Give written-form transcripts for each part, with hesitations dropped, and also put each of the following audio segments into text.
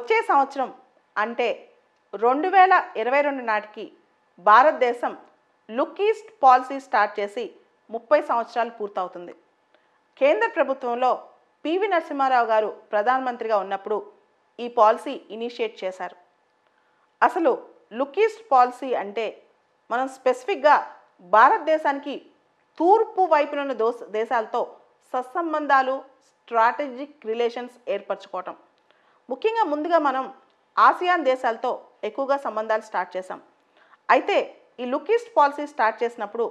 వచ్చే సంవత్సరం అంటే 2022 నాటికి భారతదేశం లుక్ ఈస్ట్ పాలసీ స్టార్ట్ చేసి 30 సంవత్సరాలు పూర్తవుతుంది. కేంద్ర ప్రభుత్వంలో పివి నరసింహారావు గారు ప్రధానమంత్రిగా ఉన్నప్పుడు ఈ పాలసీ ఇనిషియేట్ చేశారు. అసలు లుక్ ఈస్ట్ పాలసీ అంటే మనం స్పెసిఫిక్గా భారతదేశానికి తూర్పు వైపున ఉన్న దేశాలతో సత్సంబంధాలు, స్ట్రాటజిక్ రిలేషన్స్ ఏర్పరచుకోవటం. ముఖ్యంగా ముందుగా మనం ఆసియాన్ దేశాలతో ఎక్కువగా సంబంధాలు స్టార్ట్ చేసాం. అయితే ఈ లుక్ ఈస్ట్ పాలసీ స్టార్ట్ చేసినప్పుడు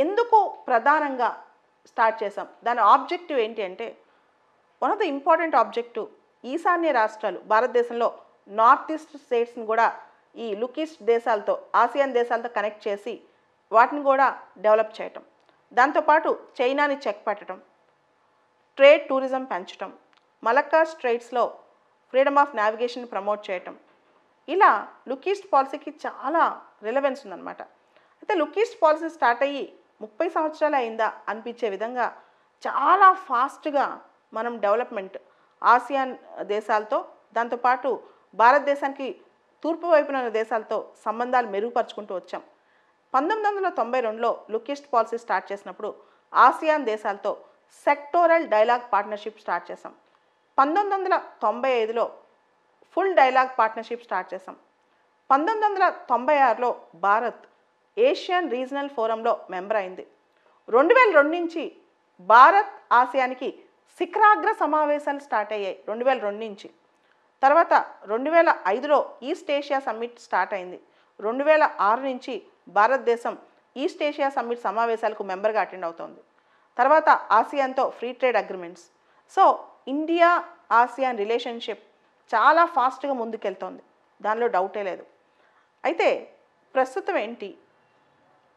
ఎందుకు ప్రధానంగా స్టార్ట్ చేసాం, దాని ఆబ్జెక్టివ్ ఏంటి అంటే, one of the important objective ఈశాన్య రాష్ట్రాలు, భారతదేశంలో నార్త్ ఈస్ట్ స్టేట్స్ని కూడా ఈ లుక్ ఈస్ట్ దేశాలతో, ఆసియాన్ దేశాలతో కనెక్ట్ చేసి వాటిని కూడా డెవలప్ చేయటం, దాంతోపాటు చైనాని చెక్ పెట్టడం, ట్రేడ్ టూరిజం పెంచడం, మలక్కా స్ట్రైట్స్లో ఫ్రీడమ్ ఆఫ్ నావిగేషన్ ప్రమోట్ చేయటం, ఇలా లుక్ ఈస్ట్ పాలసీకి చాలా రిలవెన్స్ ఉందన్నమాట. అయితే లుక్ ఈస్ట్ పాలసీ స్టార్ట్ అయ్యి 30 సంవత్సరాలు అయిందా అనిపించే విధంగా చాలా ఫాస్ట్గా మనం డెవలప్మెంట్ ఆసియాన్ దేశాలతో, దాంతోపాటు భారతదేశానికి తూర్పు వైపున ఉన్న దేశాలతో సంబంధాలు మెరుగుపరుచుకుంటూ వచ్చాం. 1992లో లుక్ ఈస్ట్ పాలసీ స్టార్ట్ చేసినప్పుడు ఆసియాన్ దేశాలతో సెక్టోరల్ డైలాగ్ పార్ట్నర్షిప్ స్టార్ట్ చేసాం. 1995లో ఫుల్ డైలాగ్ పార్ట్నర్షిప్ స్టార్ట్ చేసాం. 1996లో భారత్ ఏషియన్ రీజనల్ ఫోరంలో మెంబర్ అయింది. 2002 నుంచి భారత్ ఆసియానికి శిఖరాగ్ర సమావేశాలు స్టార్ట్ అయ్యాయి 2002 నుంచి. తర్వాత 2005లో ఈస్ట్ ఏషియా సమ్మిట్ స్టార్ట్ అయింది. 2006 నుంచి భారతదేశం ఈస్ట్ ఏషియా సమ్మిట్ సమావేశాలకు మెంబర్గా అటెండ్ అవుతోంది. తర్వాత ఆసియాన్తో free trade agreements. So India ASEAN relationship చాలా ఫాస్ట్గా ముందుకెళ్తోంది, దానిలో డౌటే లేదు. అయితే ప్రస్తుతం ఏంటి,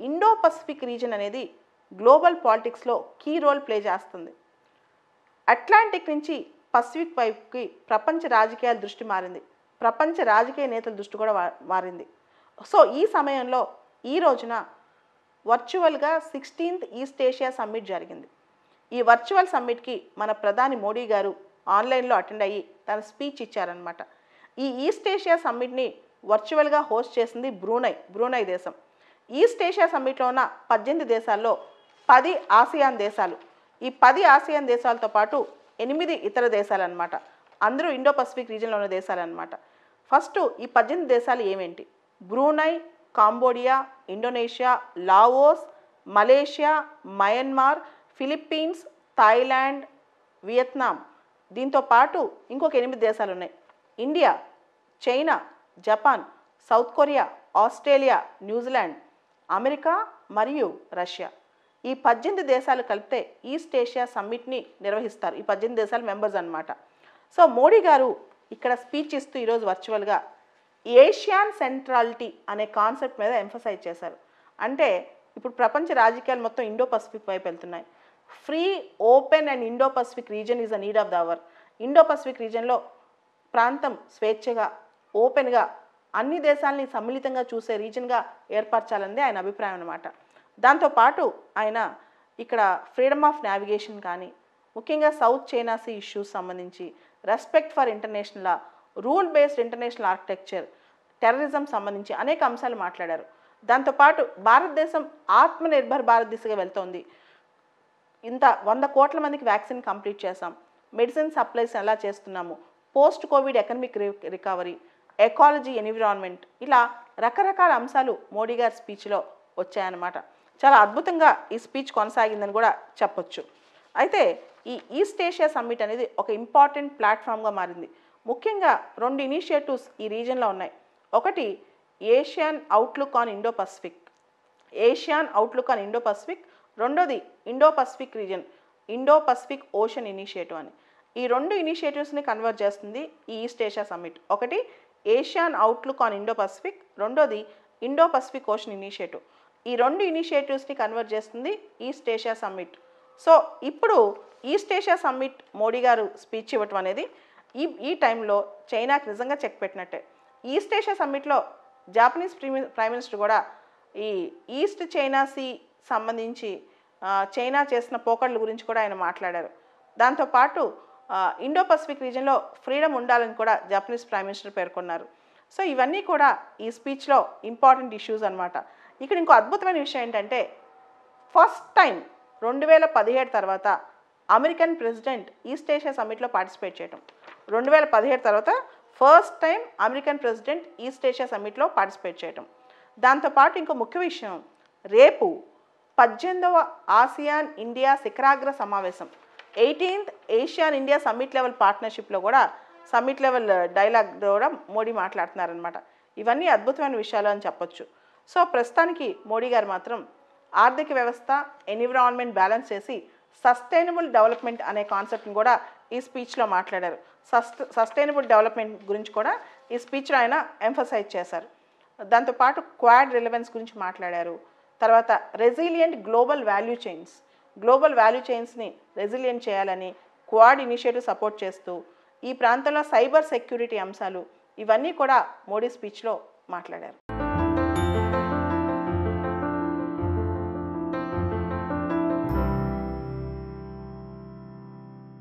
ఇండో పసిఫిక్ రీజన్ అనేది గ్లోబల్ పాలిటిక్స్లో కీ రోల్ ప్లే చేస్తుంది. అట్లాంటిక్ నుంచి పసిఫిక్ వైపుకి ప్రపంచ రాజకీయాల దృష్టి మారింది, ప్రపంచ రాజకీయ నేతల దృష్టి కూడా మారింది. సో ఈ సమయంలో ఈ రోజున వర్చువల్గా 16th ఈస్ట్ ఏషియా సమ్మిట్ జరిగింది. ఈ వర్చువల్ సమ్మిట్కి మన ప్రధాని మోడీ గారు ఆన్లైన్లో అటెండ్ అయ్యి తన స్పీచ్ ఇచ్చారనమాట. ఈ ఈస్ట్ ఏషియా సమ్మిట్ని వర్చువల్గా హోస్ట్ చేసింది బ్రూనై దేశం. ఈస్ట్ ఏషియా సమ్మిట్లో ఉన్న 18 దేశాల్లో 10 ఆసియాన్ దేశాలు, ఈ 10 ఆసియాన్ దేశాలతో పాటు 8 ఇతర దేశాలు అనమాట. అందరూ ఇండో పసిఫిక్ రీజన్లో ఉన్న దేశాలు అనమాట. ఫస్ట్ ఈ 18 దేశాలు ఏమేంటి, Brunei, Cambodia, Indonesia, Laos, Malaysia, Myanmar, Philippines, Thailand, Vietnam, దీంతో పాటు ఇంకొక 8 దేశాలు ఉన్నాయి. India, China, Japan, South Korea, Australia, New Zealand, America మరియు రష్యా. ఈ 18 దేశాలు కలిపితే ఈస్ట్ ఏషియా సమ్మిట్ని నిర్వహిస్తారు. ఈ 18 దేశాలు మెంబర్స్ అనమాట. సో మోడీ గారు ఇక్కడ స్పీచ్ ఇస్తూ ఈరోజు వర్చువల్గా ఏషియాన్ సెంట్రాలిటీ అనే కాన్సెప్ట్ మీద ఎంఫసైజ్ చేశారు. అంటే ఇప్పుడు ప్రపంచ రాజకీయాలు మొత్తం ఇండో పసిఫిక్ వైపు వెళ్తున్నాయి. Free, open and Indo Pacific region is a need of the hour. Indo Pacific రీజన్లో ప్రాంతం స్వేచ్ఛగా, ఓపెన్గా అన్ని దేశాలని సమ్మిళితంగా చూసే రీజన్గా ఏర్పరచాలన్నది ఆయన అభిప్రాయం అన్నమాట. దాంతోపాటు ఆయన ఇక్కడ ఫ్రీడమ్ ఆఫ్ నావిగేషన్ కానీ, ముఖ్యంగా సౌత్ చైనా సీ ఇష్యూస్ సంబంధించి, respect for international law, rule based international architecture, terrorism సంబంధించి అనేక అంశాలు మాట్లాడారు. దాంతోపాటు భారతదేశం ఆత్మనిర్భర్ భారత్ దిశగా వెళ్తోంది. ఇంత 100 కోట్ల మందికి వ్యాక్సిన్ కంప్లీట్ చేసాం, మెడిసిన్ సప్లైస్ ఎలా చేస్తున్నాము, post Covid economic recovery, ecology, environment, ఇలా రకరకాల అంశాలు మోడీ గారి స్పీచ్లో వచ్చాయన్నమాట. చాలా అద్భుతంగా ఈ స్పీచ్ కొనసాగిందని కూడా చెప్పొచ్చు. అయితే ఈ ఈస్ట్ ఏషియా సమ్మిట్ అనేది ఒక ఇంపార్టెంట్ ప్లాట్ఫామ్గా మారింది. ముఖ్యంగా 2 ఇనిషియేటివ్స్ ఈ రీజన్లో ఉన్నాయి. ఒకటి Asian outlook on Indo Pacific, Asian outlook on Indo Pacific. రెండోది Indo Pacific region, Indo Pacific ocean initiative అని. ఈ 2 ఇనిషియేటివ్స్ని కన్వర్ట్ చేస్తుంది ఈ ఈస్ట్ ఏషియా సమ్మిట్. ఒకటి Asian outlook on Indo Pacific, రెండోది ఇండో పసిఫిక్ ఓషన్ ఇనిషియేటివ్. ఈ 2 ఇనిషియేటివ్స్ని కన్వర్ట్ చేస్తుంది ఈస్ట్ ఏషియా సమ్మిట్. సో ఇప్పుడు ఈస్ట్ ఏషియా సమ్మిట్ మోడీ గారు స్పీచ్ ఇవ్వటం అనేది ఈ టైంలో చైనాకి నిజంగా చెక్ పెట్టినట్టే. East Asia సమ్మిట్లో Japanese prime minister కూడా ఈ ఈస్ట్ చైనా సీ సంబంధించి చైనా చేసిన పోకడల గురించి కూడా ఆయన మాట్లాడారు. దాంతోపాటు ఇండో పసిఫిక్ రీజియన్లో ఫ్రీడమ్ ఉండాలని కూడా జపనీస్ ప్రైమ్ మినిస్టర్ పేర్కొన్నారు. సో ఇవన్నీ కూడా ఈ స్పీచ్లో ఇంపార్టెంట్ ఇష్యూస్ అనమాట. ఇక్కడ ఇంకో అద్భుతమైన విషయం ఏంటంటే ఫస్ట్ టైం 2017 తర్వాత అమెరికన్ ప్రెసిడెంట్ ఈస్ట్ ఏషియా సమ్మిట్లో పార్టిసిపేట్ చేయటం. 2017 తర్వాత first time American president East Asia సమ్మిట్లో పార్టిసిపేట్ చేయటం. దాంతోపాటు ఇంకో ముఖ్య విషయం, రేపు 18వ ఆసియాన్ ఇండియా శిఖరాగ్ర సమావేశం 18th Asian India summit level పార్ట్నర్షిప్లో కూడా సమ్మిట్ లెవెల్ డైలాగ్ కూడా మోడీ మాట్లాడుతున్నారనమాట. ఇవన్నీ అద్భుతమైన విషయాలు అని చెప్పొచ్చు. సో ప్రస్తుతానికి మోడీ గారు మాత్రం ఆర్థిక వ్యవస్థ, ఎన్విరాన్మెంట్ బ్యాలెన్స్ చేసి సస్టైనబుల్ డెవలప్మెంట్ అనే కాన్సెప్ట్ని కూడా ఈ స్పీచ్లో మాట్లాడారు. సస్టైనబుల్ డెవలప్మెంట్ గురించి కూడా ఈ స్పీచ్లో ఆయన ఎంఫసైజ్ చేశారు. దాంతోపాటు క్వాడ్ రిలవెన్స్ గురించి మాట్లాడారు. తర్వాత రెసిలియంట్ గ్లోబల్ వాల్యూ చైన్స్ని రెసిలియంట్ చేయాలని క్వాడ్ ఇనిషియేటివ్ సపోర్ట్ చేస్తూ ఈ ప్రాంతంలో సైబర్ సెక్యూరిటీ అంశాలు ఇవన్నీ కూడా మోడీ స్పీచ్లో మాట్లాడారు.